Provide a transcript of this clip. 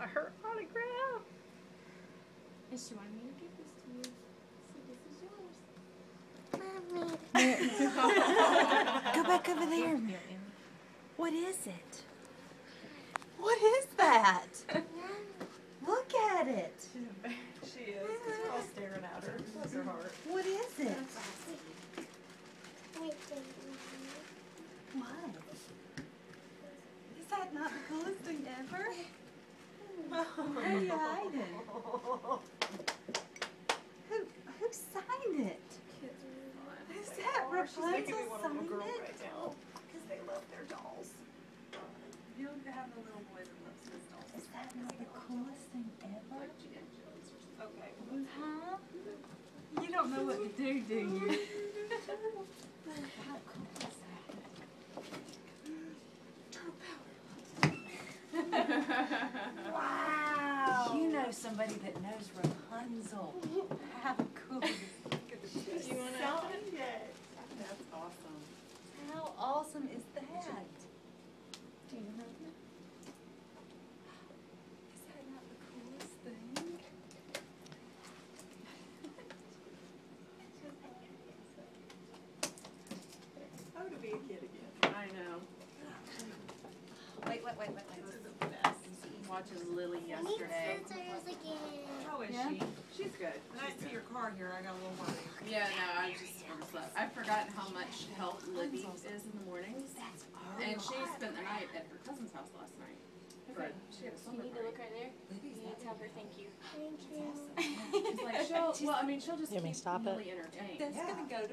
her autograph. And she wanted me to give this to you. So this is yours. Go back over there. What is it? What is that? Look at it. She is. We're all staring at her. Bless her heart. What is it? What? Is that not the coolest thing ever? How do you hide it? Who signed it? Is that Rapunzel She's making me want a little signed girl it? right now. Because they love their dolls. You have the little boys that love his dolls. Is that not the coolest thing ever? Okay. Huh? You don't know what to do you? How cool is that? Wow! You know somebody that knows Rapunzel. How cool. Do you want to? Yes. That's awesome. How awesome is that? Do you know? Is that not the coolest thing? Oh, to be a kid again. I know. Wait. This is the best. Watching Lily yesterday. Scissors again. How is Yeah. she? She's good. When I see your car here, I got a little worried. Yeah, no, I was just overslept. I've forgotten how much help Libby is in the mornings. That's And she spent the night at her cousin's house last night. But she had a You slumber need to look party. right there. You need to tell her thank you. Thank you. She's like, she'll just You want me to keep stop it? Millie entertained. That's gonna go to